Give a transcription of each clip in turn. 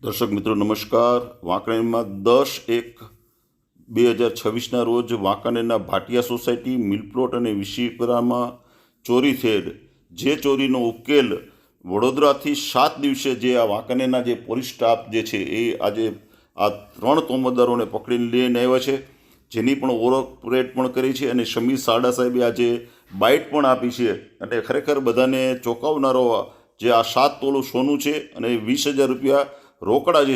દર્શક મિત્રો નમસ્કાર. વાંકાનેરમાં 10/1/2026ના રોજ વાંકાનેરના ભાટિયા સોસાયટી, મિલપ્લોટ અને વિશીપરામાં ચોરી થયેલ જે ચોરીનો ઉકેલ વડોદરાથી 7 દિવસે જે આ વાંકાનેરના જે પોલીસ સ્ટાફ જે છે એ આજે આ 3 તોમતદારોને પકડીને લઈને આવ્યા છે, જેની પણ ઓળખ પરેડ પણ કરી છે અને સમીર સાડા સાહેબે આજે બાઇટ પણ આપી છે. અને ખરેખર બધાને ચોંકાવનારો જે આ 7 તોલું સોનું છે અને 20,000 રૂપિયા રોકડા જે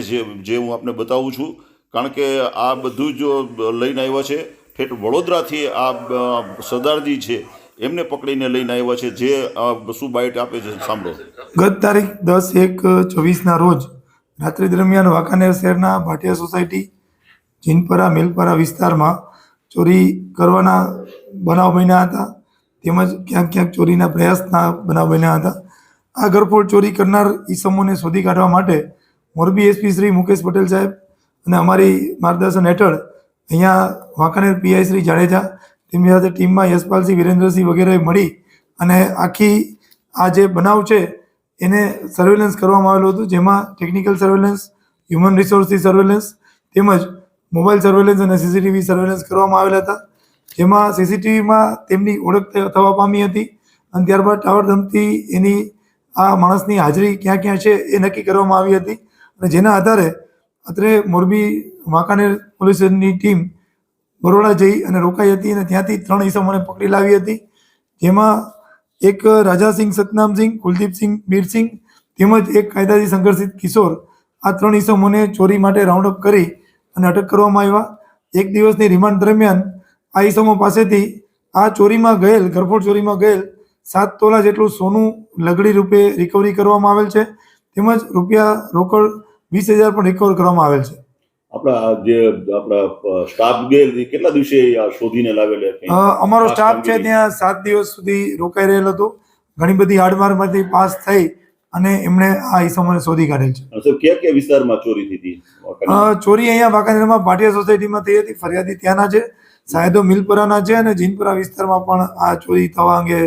હું આપને બતાવું છું, કારણ કે આ બધું જ લઈને આવ્યા છે. ઠેઠ વડોદરાથી આ સરદારજી છે એમને પકડીને લઈને આવ્યા છે. જે શું બાઇટ આપે છે સાંભળો. ગત તારીખ 10/1/24ના રોજ રાત્રિ દરમિયાન વાંકાનેર શહેરના ભાટિયા સોસાયટી, જીનપરા, મિલપરા વિસ્તારમાં ચોરી કરવાના બનાવ બન્યા હતા, તેમજ ક્યાંક ક્યાંક ચોરીના પ્રયાસના બનાવ બન્યા હતા. આ ઘરફોડ ચોરી કરનાર ઈસમોને શોધી કાઢવા માટે મોરબી એસપી શ્રી મુકેશ પટેલ સાહેબ અને અમારી માર્ગદર્શન હેઠળ અહીંયા વાંકાનેર પીઆઈ શ્રી જાડેજા, તેમની સાથે ટીમમાં યશપાલસિંહ, વિરેન્દ્રસિંહ વગેરે મળી અને આખી આ જે બનાવ છે એને સર્વેલન્સ કરવામાં આવેલું હતું, જેમાં ટેકનિકલ સર્વેલન્સ, હ્યુમન રિસોર્સથી સર્વેલન્સ તેમજ મોબાઈલ સર્વેલન્સ અને સીસીટીવી સર્વેલન્સ કરવામાં આવેલા હતા. જેમાં સીસીટીવીમાં તેમની ઓળખ થવા પામી હતી અને ત્યારબાદ ટાવર ધમથી એની આ માણસની હાજરી ક્યાં ક્યાં છે એ નક્કી કરવામાં આવી હતી. અને જેના આધારે અત્રે મોરબી વાંકાનેર પોલીસની ટીમ બરોડા જઈ અને રોકાઈ હતી અને ત્યાંથી 3 ઈસમોને પકડી લાવી હતી, જેમાં એક રાજાસિંહ સતનામસિંહ, કુલદીપસિંહ બીરસિંહ તેમજ એક કાયદાથી સંઘર્ષિત કિશોર, આ 3 ઈસમોને ચોરી માટે રાઉન્ડ અપ કરી અને અટક કરવામાં આવ્યા. 1 દિવસની રિમાન્ડ દરમિયાન આ ઈસમો પાસેથી આ ચોરીમાં ગયેલ, ઘરફોડ ચોરીમાં ગયેલ 7 તોલા જેટલું સોનું લગડી રૂપે રિકવરી કરવામાં આવેલ છે, તેમજ રૂપિયા રોકડ 20,000 પણ રિકવર કરવામાં આવેલ છે. આપણા સ્ટાફ ગયેલ કેટલા દિવસે શોધીને લાવેલા? અમારો સ્ટાફ છે ત્યાં 7 દિવસ સુધી રોકાઈ રહેલો હતો. ઘણી બધી હાડમારમાંથી પાસ થઈ અને એમણે આ ઈસમોને શોધી કાઢેલ છે. કયા વિસ્તારમાં ચોરી થઈ હતી? ચોરી અહીંયા વાંકાનેરમાં ભાટિયા સોસાયટીમાં થઈ હતી. ફરિયાદી ત્યાંના છે, સાયદો મિલપરાના છે અને જીનપરા વિસ્તારમાં પણ આ ચોરી થવા અંગે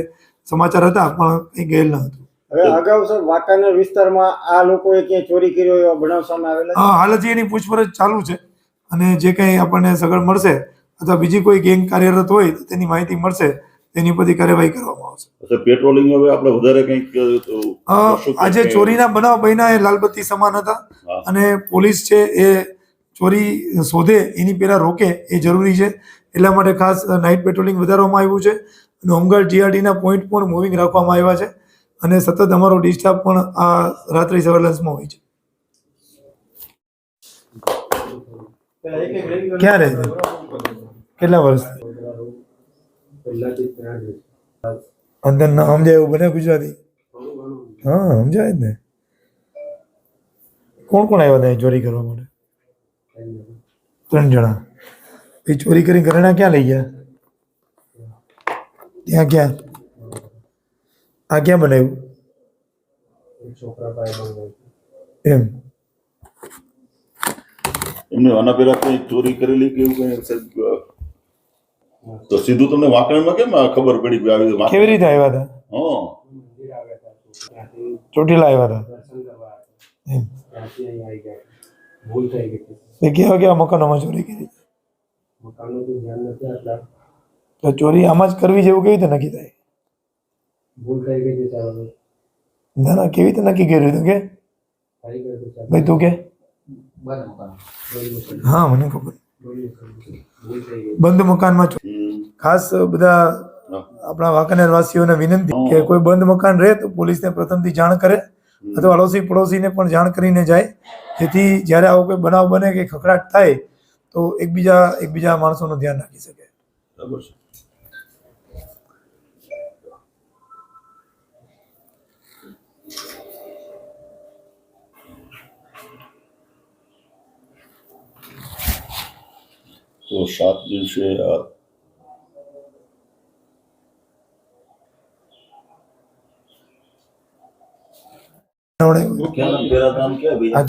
સમાચાર હતા, પણ કંઈ ગયેલ ન હતું. હવે અગાઉ સર વાંકાનેર વિસ્તારમાં આ લોકોએ ક્યાંય ચોરી કર્યો એવા બનાવ સામે આવેલા? હાલ હજી એની પૂછપરછ ચાલુ છે અને જે કંઈ આપણને સગવડ મળશે અથવા બીજી કોઈ ગેંગ કાર્યરત હોય તો તેની માહિતી મળશે, તેની પરથી કાર્યવાહી કરવામાં આવશે. પેટ્રોલિંગ હવે આપણે વધારે કંઈક આજે ચોરીના બનાવ બન્યા એ લાલબત્તી સમાન હતા અને પોલીસ છે એ ચોરી શોધે એની પહેલા રોકે એ જરૂરી છે. એટલા માટે ખાસ નાઇટ પેટ્રોલિંગ વધારવામાં આવ્યું છે અને હોમગાર્ડ જીઆરડીના પોઈન્ટ પણ મૂવિંગ રાખવામાં આવ્યા છે અને સતત અમારો ડી સ્ટાફ પણ આ રાત્રિ સર્વેલન્સમાં હોય છે. ક્યાં રહે છે? કેટલા વર્ષથી? અંદર ના સમજાય એવું બને ગુજરાતી? હા, સમજાય જ ને. કોણ કોણ આવ્યા હતા ચોરી કરવા માટે? 3 જણા. એ ચોરી કરી ઘરેણા ક્યાં લઈ ગયા? ત્યાં ક્યાં? આ ક્યાં બનાવ્યું? એમ એમને આના પહેલા કઈ ચોરી કરેલી કે એવું કઈ? તો સીધું તમને વાંકાનેરમાં કેમ ખબર પડી? કેવી રીતે આવ્યા હતા? ચોટીલા આવ્યા હતા. કેવા કેવા મકાનોમાં ચોરી કરી? તો ચોરી આમાં જ કરવી જેવું કેવી રીતે નક્કી થાય? ના ના, કેવી રીતે નક્કી કર્યું હતું કે ભાઈ? તું કે? હા, મને ખબર. બંધ મકાનમાં ખાસ બધા આપણા વાંકાનેર વાસીઓને વિનંતી કે કોઈ બંધ મકાન રહે તો પોલીસને પ્રથમથી જાણ કરે અથવા અડોશી પડોશીને પણ જાણ કરીને જાય, જેથી જ્યારે આવો કોઈ બનાવ બને કે ખખડાટ થાય તો એકબીજા માણસોનું ધ્યાન રાખી શકે. બરાબર છે. તો 7 દિવસે આ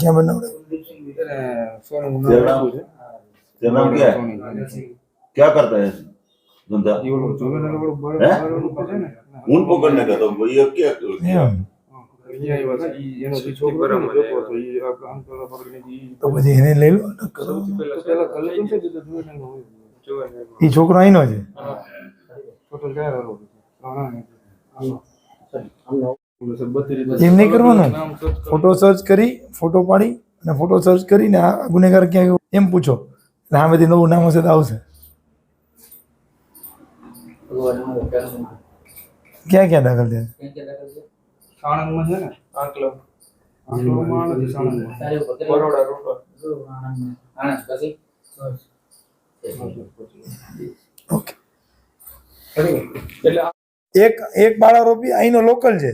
ક્યાં બનાવડાવ્યું? क्या करता है धंधा? ऊन पकड़ने का। तो भैया क्या તો પછી એને લઈ લો ને કરો. એ છોકરો અહીંનો છે. એમ નહીં કરવાનું. ફોટો સર્ચ કરી, ફોટો પાડી અને ફોટો સર્ચ કરીને આ ગુનેગાર ક્યાં ગયો એમ પૂછો, એટલે આમાંથી નવું નામ હશે તો આવશે. ક્યાં ક્યાં દાખલ થયા? સાણંદમાં છે ને આંકલમાં નથી, સાણંદમાં બરોડા રોડ ઓકે. એક બાળ આરોપી અહીંનો લોકલ છે,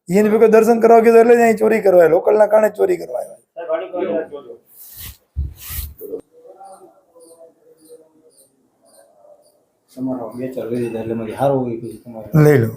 એની ભેગો દર્શન કરવા કીધું એટલે જ અહીં ચોરી કરવા, લોકલના કારણે જ ચોરી કરવા આવ્યા. તમારો બે ચાર લઈ લીધા એટલે મારી હારું હોય પછી તમારે લઈ લો.